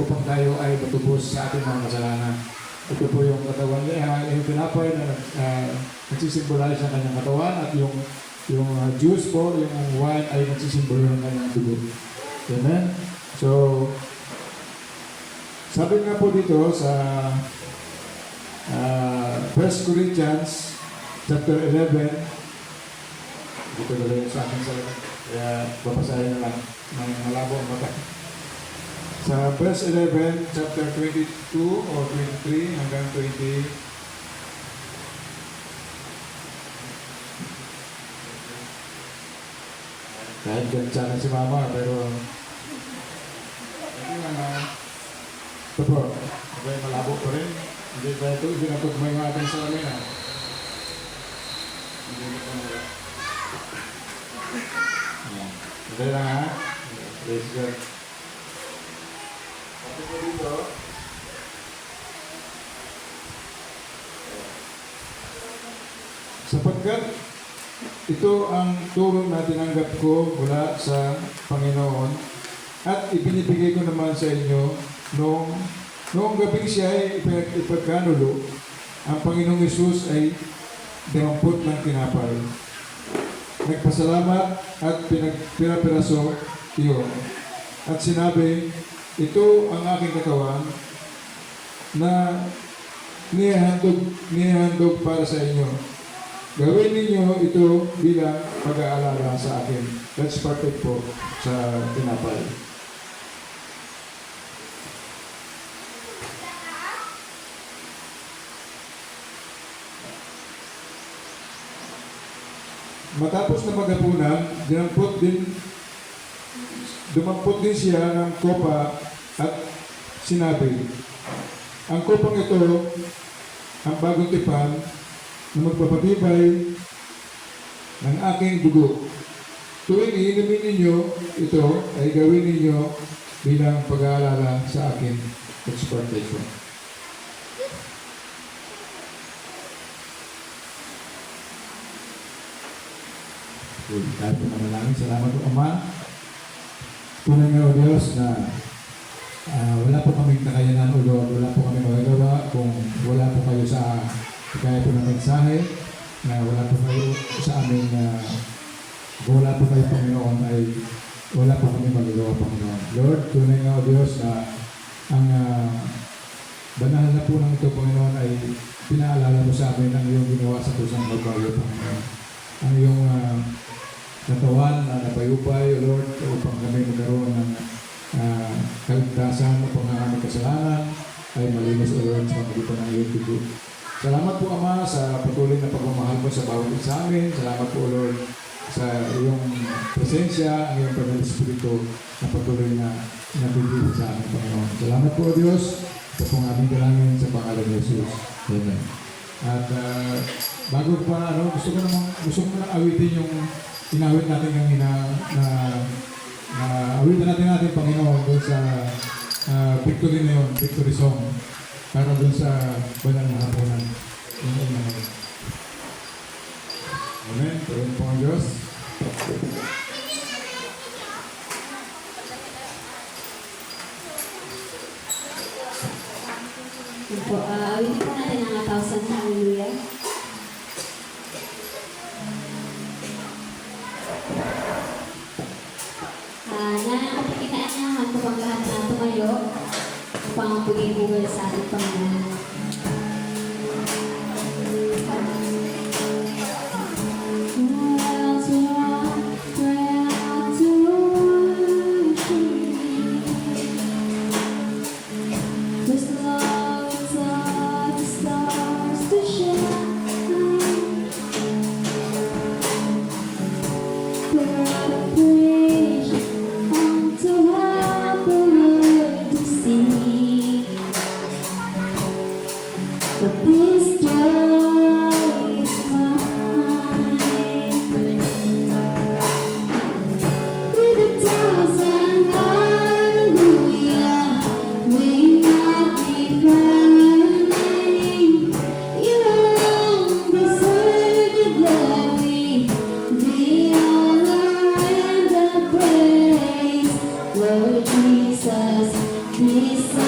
upang tayo ay matubos sa ating mga kasalanan. Ito po yung katawan niya, yung tinapay na nagsisimbolize ng kanyang katawan, at yung juice po, yung wine ay nagsisimbolo ng kanyang dugo. Amen? So, sabi nga po dito sa 1 Corinthians chapter 11, dito na lang sa aking salita, kaya babasahin na lang ng malabo ang mata. Sa verse 11, chapter 22 o 23 hanggang 20, kahit gansa na si mama, pero ito po, okay, malabo pa rin. Hindi ba ito, ginatugmay ng ating salamin ha. Hindi na pa nila. Hindi lang ha. Praise God. Ito po dito. Sapagkat ito ang turo na tinanggap ko mula sa Panginoon at ibinibigay ko naman sa inyo noong gabing siya ay ipagkanulo, ang Panginoong Hesus ay dinampot ng tinapay. Nagpasalamat at pinapiraso iyon. At sinabi, ito ang aking katawan na nihandog para sa inyo. Gawin ninyo ito bilang pag-aalala sa akin. Let's partake po sa tinapay. Matapos na maghapunan, dumampot din siya ng kopa at sinabi, ang kopang ito, ang bagong tipan na magpapatibay ng aking dugo. Tuwing iinumin ninyo ito, ay gawin ninyo bilang pag-aalala sa akin. Let's partake po. Tayo po manalangin. Salamat po, Ama. Tunay nga o Diyos na wala po kaming kakayanan o Lord, wala po kami magagawa kung wala po kayo sa kaya po ng mensahe, na wala po kayo sa amin kung wala po kayo, Panginoon, ay wala po kami magagawa, Panginoon. Lord, tunay nga o Diyos na ang banal na po ng ito, Panginoon, ay pinaalala mo sa amin ang iyong ginawa sa kusang Kalbaryo, Panginoon. Ang iyong katawan na napayupay, Lord, upang kami magkaroon ng kaligtasan upang ang aming kasalanan ay malinis, O Lord, sa magitan ng iyong dugo. Salamat po, Ama, sa patuloy na pagmamahal mo sa bawat isa amin. Salamat po, Lord, sa iyong presensya, ang iyong Panginoon Espiritu na patuloy na nabibigay sa amin, Panginoon. Salamat po, Diyos, sa pong aming dalangin sa pangalan ni Jesus. Amen. At bago pa, gusto ko na awitin yung inawit natin ng awitin natin, Panginoon, doon sa victory na yun, victory song, para doon sa banal na hapunan. Amen. Tuloy po ang Diyos. Awitin po natin ang 1,000. Hallelujah. Nakakapakinaan ko pang lahat na tumayo upang magbigay-bugay sa ating Panginoon. Lord Jesus, this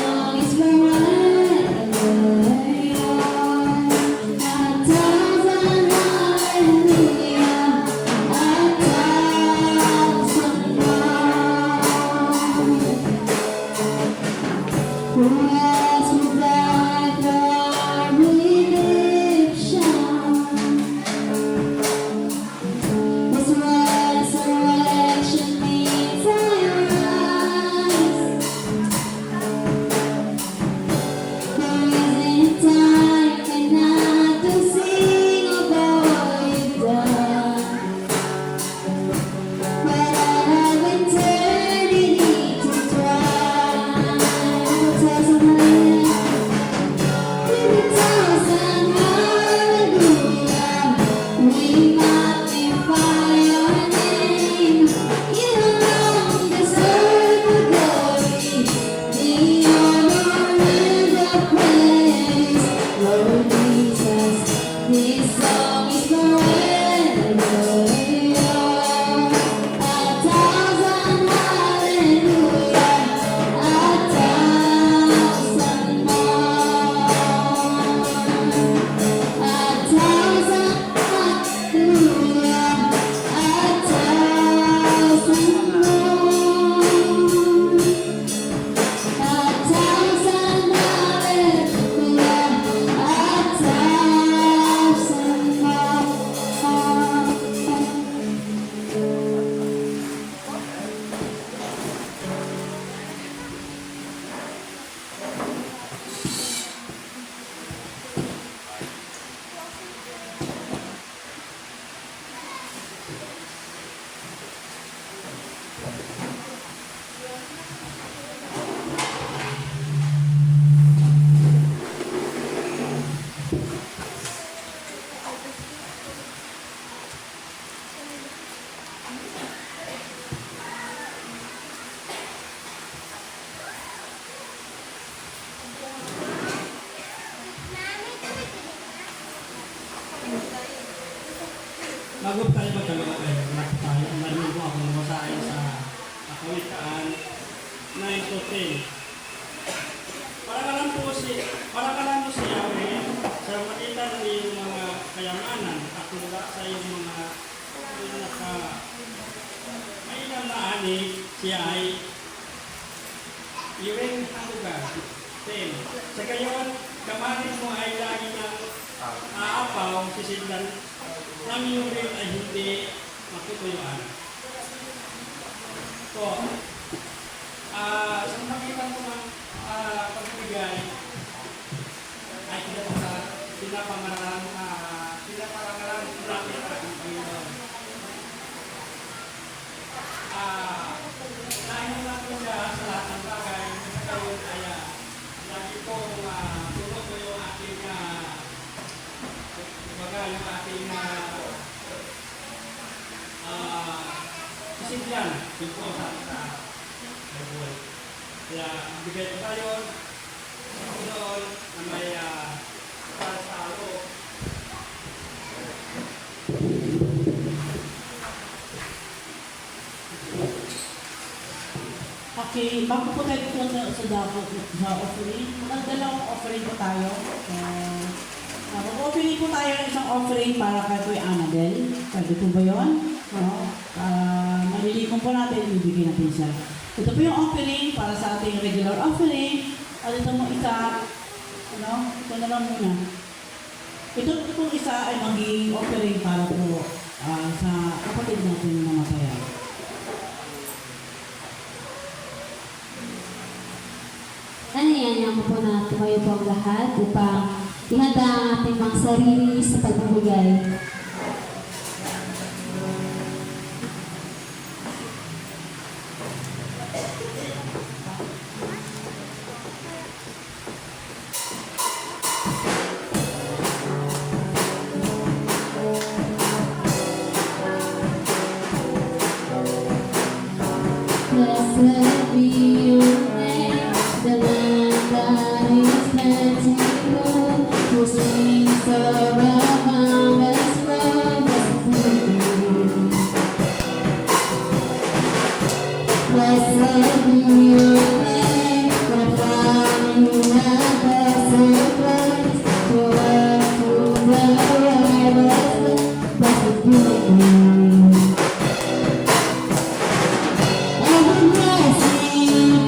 Who else would die for redemption? This resurrection means I rise. There isn't time enough to sing of all you've done. But I have eternity to try. Tell somebody, give a thousand hallelujah. We magnify your name. You alone deserve the glory, the honor and the praise. Lord Jesus, this song is forever yours. A thousand hallelujah, a thousand more. A thousand hallelujah, a thousand more. A thousand hallelujah, a thousand more. Bago tayo magkagawa tayo, marinig mo ako masahin sa Kawikaan 9 to 10. Para ka lang po si Yahweh sa makita ng iyong mga kayamanan at mula sa iyong mga mainam na ani, siya ay iyong handugan. 10. Sa gayon, kamarin mo ay lagi ng aapaw, sisiglan ng iyong rin ay hindi matutuyuan. So, sa makita mo ng pagbigay ay pinapangalan natin ang Panginoon. Dahil lang po siya sa lahat ng bagay, sa gayon ay lagi pong tulog ko yung ating yung ating sisiglan yung po sa buhay. Kaya bigay ko tayo sa Panginoon na may para sa alo. Okay, bago po tayo punta sa dapat sa offering, dalawang offering po tayo. Mag-offering po tayo ng isang offering para kay Kuya Annabel. Pwede po ba yun? Malilikom po natin, ibigay natin siya. Ito po yung offering para sa ating regular offering. At ito mo isa, ito na lang muna. Ito pong isa ay magiging offering para po sa kapatid natin na namatayan. Nanayayaan ko po na tumayo po ang lahat upang ihanda ang ating mga sarili sa pagbibigay. Blessed be your name, the land that is plentiful, whose streams are boundless flow. Blessed be your name, the found you have blessed place, to work through the world, blessed be your name. Every blessing,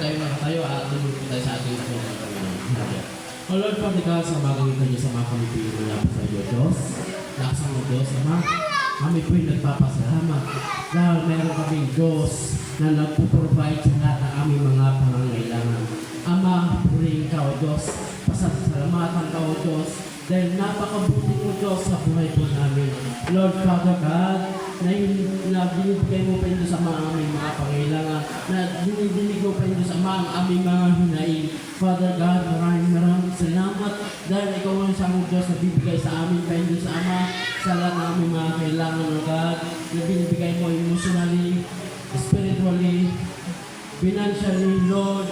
tayo nakatayo at tumulong po tayo sa ating ito ng Panginoon. O Lord, Father God, sa bagay ito niyo sa mga kami pinula po sa iyo, Diyos. Laksang mo, Diyos, Ama. Kami po'y nagpapasalamat dahil meron kaming Diyos na nagpo-provide sa lahat ng aming mga pangangailangan. Ama, purihin ka, O Diyos. Pasasalamatan ka, O Diyos. Dahil napakabuti mo, Diyos, sa buhay po namin. Lord, Father God, na binibigay mo pa rin sa mga aming mga pangailangan, na dinidinig mo pa rin sa mga aming mga hinaing. Father God, maraming salamat dahil ikaw ang isang Diyos na bibigay sa amin pa rin sa Ama sa lahat ng aming mga kailangan, O God, na binibigay mo emotionally, spiritually, financially, Lord.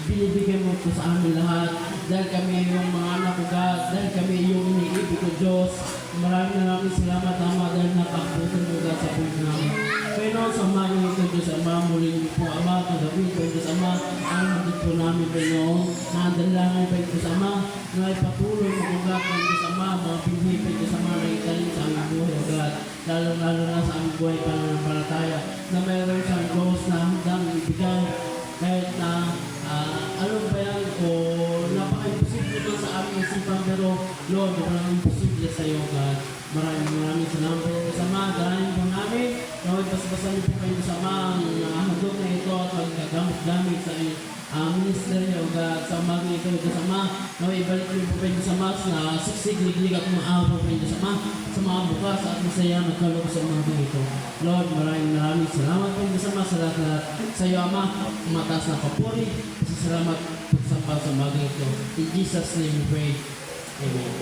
Binibigay mo ito sa amin lahat dahil kami yung mga anak ko, God, dahil kami yung iniibig ko, Diyos. Maraming salamat, Ama, dahil napakabutin mo, God, sa buhay namin. Panginoon, samahan niyo ito, Diyos, Ama, muli po, Ama, kagawin po, Diyos, Ama, ang magiging po namin, Panginoon, na andalangin po, Diyos, Ama, na ipatuloy mo, God, po, Diyos, Ama, mga pinhi po, Diyos, Ama, na italin sa aming buhay, O God, lalo na sa aming buhay pananampalataya, na mayroon siyang Diyos na handang ibigay, kahit na ano ba yan o napaka-imposible man sa aming isipan, pero Lord, walang imposible sa iyo, God. Maraming salamat po sa Ama. Dahil po namin, nawag basa-basa niyo po kayo sa Ama ang handog na ito at magkagamit-gamit sa ministry, O God, sa umaga ito, Diyos Ama. Nawag ibalik niyo po kayo sa Ama na siksik, liglig at maawa po kayo sa Ama sa mga bukas at masaya nagkalog sa umaga ito. Lord, maraming salamat po Diyos Ama sa lahat sa iyo, Ama, mataas na papuri. Salamat sa umaga ito. In Jesus' name we pray. Amen.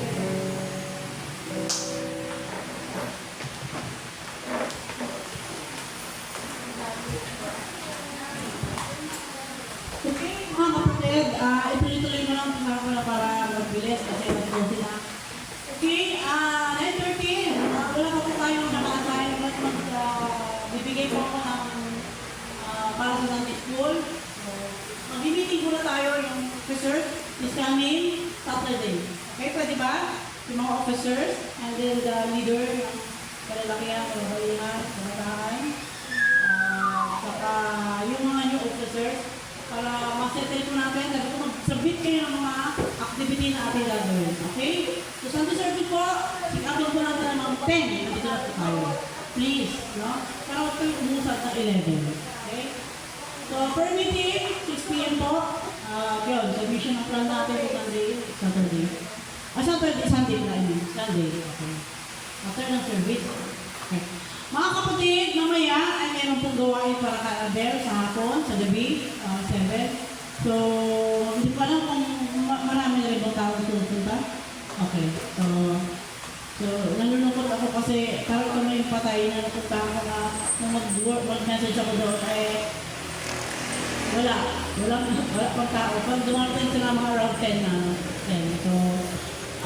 Okay, mga kapatid, ituloy-tuloy mo lang para magbilis kasi nag-close na. Okay, 9:13. Wala pa po tayong nakakasaya bibigay po ako ng para sa Sunday School. Mag-meeting muna tayo yung officers this coming Saturday. Okay, pwede ba? Yung mga officers and then the leader, yung kalalakihan, kalabalihan, kamataan, saka yung mga new officers, para ma-settle po natin, dapat po mag-submit kayo ng mga activity na ating gagawin. Okay? So, Sunday service po, sig-upload po natin ng mga 10. Nandito na po tayo. Please, no? Para huwag kayo umusad ng 11. Okay? So, per meeting, 6 p.m. po. Yun, submission ng plan natin po Saturday. Sunday pala, Sunday. Okay. After ng service. Okay. Mga kapatid, mamaya ay meron pong gawain para ka-Abel sa hapon, sa gabi, 7. So, hindi ko alam kung marami na rin bang tao pupunta. Okay. So, nalulungkot ako kasi parang ito na yung patay na napunta ako na nung mag-message ako doon wala pang tao. Pag dumating sila mga around 10 na. 10. So,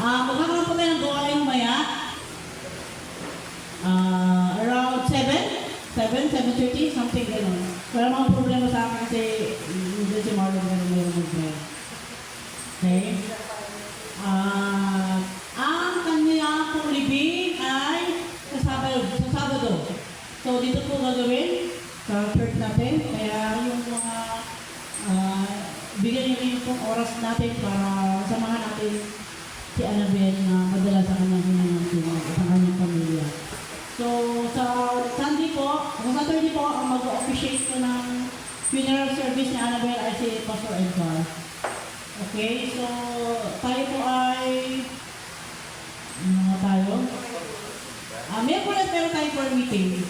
magkakaroon po tayo ng gawain mamaya. Around 7:30, something gano'n. Wala mga problema sa akin kasi hindi si Marlon na meron mag-pray. Okay? Ang kanya pong libing ay sa Sabado. So, dito po gagawin sa church natin. Kaya yung mga bigyan niyo yung pong oras natin para samahan natin si Annabel na madala sa kanyang pamilya. So, sa Sunday po, sa Saturday po, ang mag-officiate ko ng funeral service ni Annabel ay si Pastor Edgar. Okay, so tayo po ay Miyerkules meron tayo for meeting.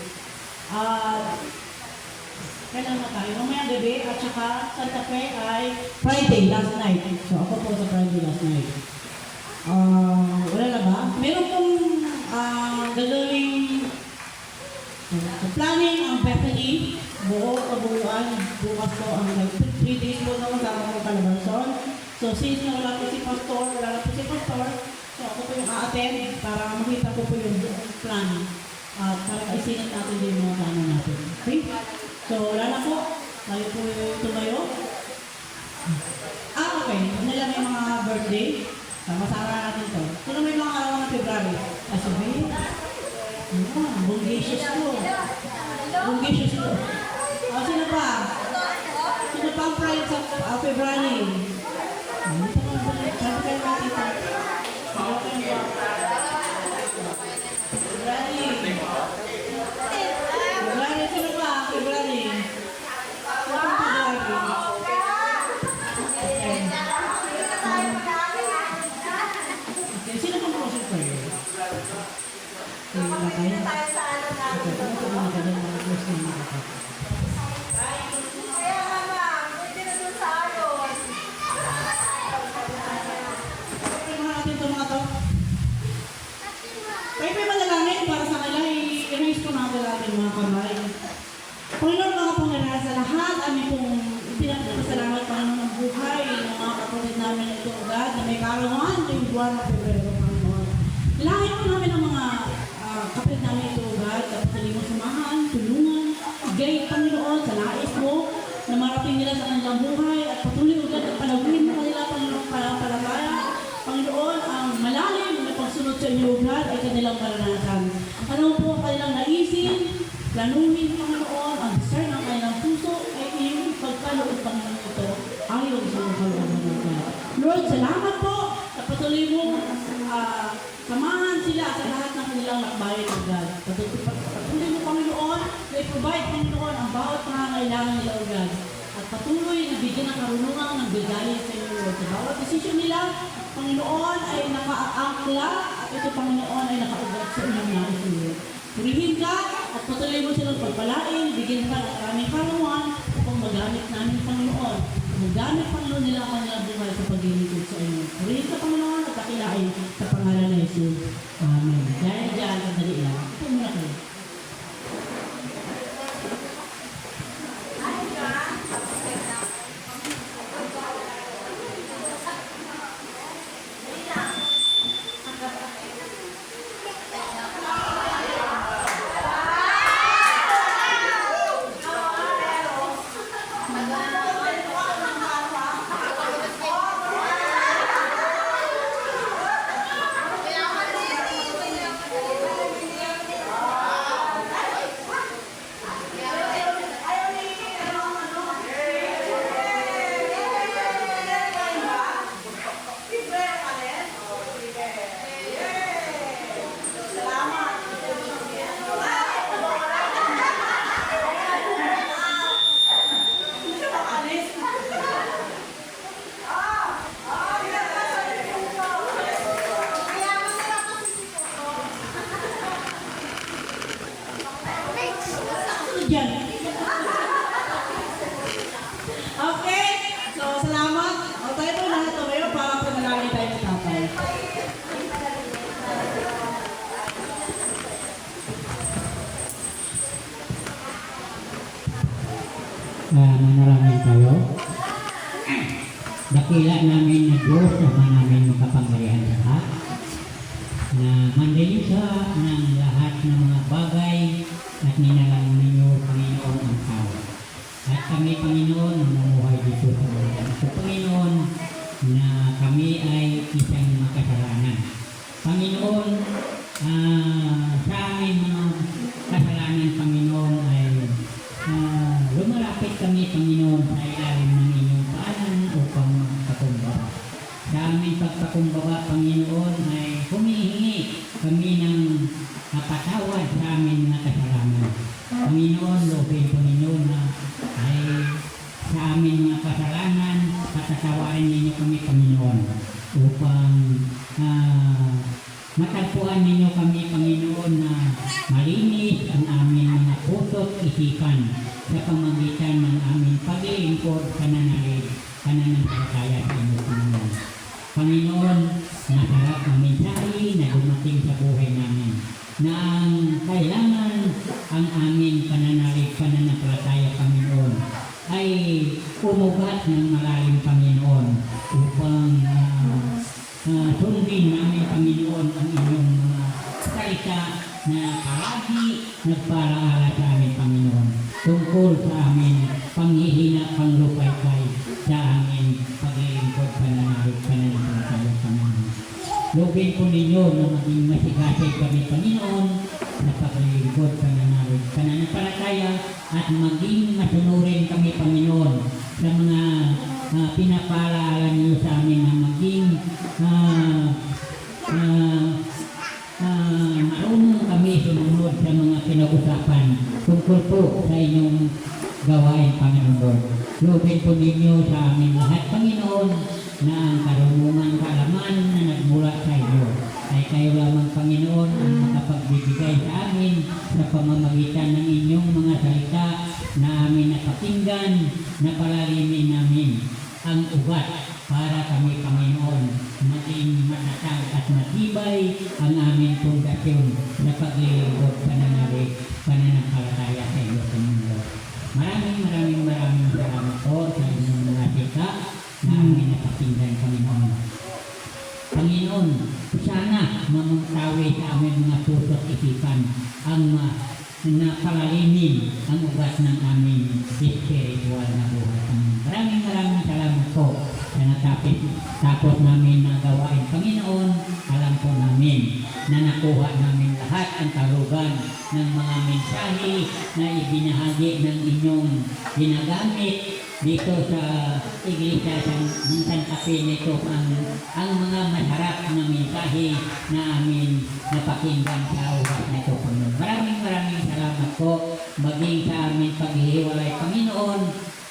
Kailan na tayo? Mamaya gabi at saka Santa Fe ay Friday, last night. So ako po sa Friday last night. Wala na ba? Meron pong gagawing planning ang Bethany, kabuuan, bukas po ang 3 days po na kasama ng Calabarzon. So since na wala po si Pastor, so ako po yung a-attend para makita ko po yung plan at para isinit natin din yung mga plano natin. Okay? So wala na po, tayo po tumayo. Okay, nila may mga birthday. Masara natin to. Ito may mga araw ng February. Sabihin, bungacious ko. Sino pa? Sino pa ang tayo sa February. Dito ka ba? Sabi kayo natin ito. February. February, sino ba? February. Sino ba February? Okay. Okay, sino pang closer kayo? Okay, wala kayo? Okay, kung ito mga ganyan, mga close na mga kapatid. Kayo may manalangin para sa kanila, i-raise ko natin ating mga kamay. Panginoon, mga Panginoon, sa lahat, amin pong pinagpapasalamat Panginoon ng buhay ng mga kapatid namin ito, God, na may kaarawan ngayong buwan ng Pebrero, Panginoon. Ilangin po namin ang mga kapatid namin ito, God, at patuloy mo samahan, tulungan, igay, Panginoon, sa nais mo, na marating nila sa kanilang buhay, at patuloy mo, God, at palawin mo kanila, Panginoon, palampalaya. Panginoon, ang malalim na pagsunod sa iyo, God, ay kanilang maranasan. Ano po ang kanilang naisin, planuhin, Panginoon, ang desire ng kanilang puso, ay iyong pagkaloob, Panginoon, ito, ayon sa mga kalooban ng God. Lord, salamat po na patuloy mo samahan sila sa lahat ng kanilang lakbayan ng God. Patuloy mo, Panginoon, na i-provide, Panginoon, ang bawat pangangailangan nila, O God. At patuloy na bigyan ng karunungan ng bigayan sa iyo, Lord. Sa bawat desisyon nila, Panginoon ay nakaangkla at ito, Panginoon, ay nakaugat sa iyong nais, Lord. Purihin ka at patuloy mo silang pagpalain, bigyan ka ng maraming karuan upang magamit namin, Panginoon. Magamit, Panginoon, nila ang kanilang buhay sa paglilingkod sa iyo. Purihin ka, Panginoon, at kakilain sa pangalan ng Jesus. Amen. Dahil dyan, sandali lang. Ito muna kayo. Yan. Okay. So, salamat. O, tayo po lahat tumayo para panalangin tayo ng tatay. Manalangin tayo. Dakila namin na Diyos, Ama namin makapangyarihan sa lahat, na mandalisa ng lahat ng mga bagay at ninalang ninyo, Panginoon, ang tao. At kami, Panginoon, namumuhay dito sa mundo. So, Panginoon, na kami ay isang makasalanan. Panginoon, sa amin mga kasalanan, Panginoon, ay lumalapit kami, Panginoon, sa ilalim ng inyong paanan upang magpakumbaba. Sa aming pagpakumbaba, Panginoon, ay humihingi kami ng patawad sa aming mga kasalanan. Panginoon, loobin po ninyo na ay sa aming mga kasalanan, patatawarin ninyo kami, Panginoon, upang matagpuan ninyo kami, Panginoon, na malinis ang aming mga puso't isipan sa pamamagitan ng aming paglilingkod, pananalig, pananampalataya sa inyo, Panginoon. Panginoon, naharap ang mensahe na dumating sa buhay namin na ang kailangan ang aming pananalig, pananampalataya, Panginoon, ay umugat ng malalim, Panginoon, upang sundin namin, Panginoon, ang inyong mga salita na palagi nagpalaala sa amin, Panginoon, tungkol sa amin panghihina, panglupay-pay sa amin paglilingkod, pananalig, pananampalataya, Panginoon. Loobin po ninyo na maging masigasig kami, Panginoon, na paglilingkod, pananalig, pananampalataya, at maging masunurin kami, Panginoon, sa mga pinapaalala niyo sa amin na maging marunong kami sumunod sa mga pinag-usapan tungkol po sa inyong gawain, Panginoon. Lubin po ninyo sa amin lahat, Panginoon, na ang karunungan kaalaman na nagmula sa iyo ay kayo lamang, Panginoon, ang makapagbibigay sa amin sa pamamagitan ng inyong mga salita na amin napakinggan, na palalimin namin ang ugat para kami, Panginoon, maging matatag at matibay ang aming pundasyon na paglilingkod pananampalataya sa iyo, Panginoon. Maraming salamat po sa inyong mga salita na amin napakinggan, Panginoon. Panginoon, sana mamangtawi sa aming mga puso at isipan ang napalalimin ang ugat ng aming spiritual na buhay. Maraming salamat po sa natapos namin na gawain, Panginoon. Alam po namin na nakuha namin lahat ang karugan ng mga mensahe na ibinahagi ng inyong ginagamit dito sa iglesia ng Santa Fe nito ang mga masarap na mensahe na amin napakinggan sa ugat nito, Panginoon. Maraming salamat po maging sa aming paghihiwalay, Panginoon,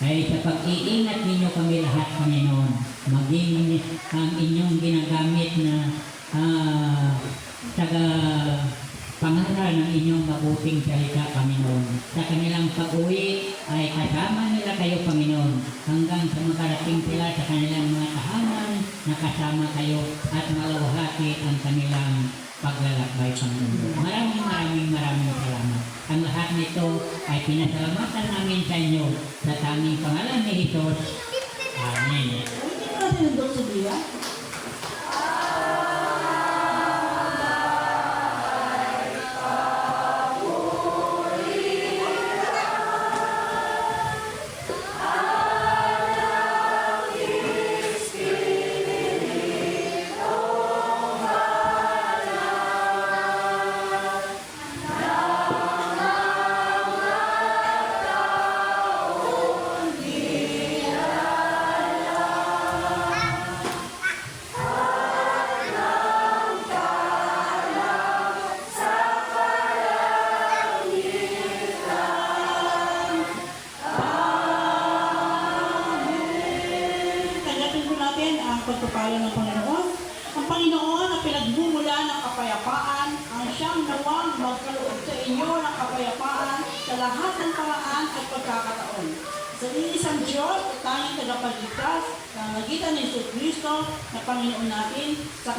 ay sa pag-iingat ninyo kami lahat, Panginoon. Maging ang inyong ginagamit na pangaral ng inyong mabuting salita, Panginoon. Sa kanilang pag-uwi ay kasama nila kayo, Panginoon, hanggang sa makarating sila sa kanilang mga tahanan, nakasama kayo at maluwalhati ang kanilang paglalakbay, Panginoon. Maraming salamat. Ang lahat nito ay pinasalamatan namin sa inyo sa tanging pangalan ni Jesus. Amen. Hindi mo natin ang Diyos sa Bia? Pagpapala ng Panginoon. Ang Panginoon ang pinagmumula ng kapayapaan, ang siyang nawang magkaloob sa inyo ng kapayapaan sa lahat ng paraan at pagkakataon. Sa iisang Diyos at tanging tagapagligtas, sa magitan ni Jesucristo na Panginoon natin, sa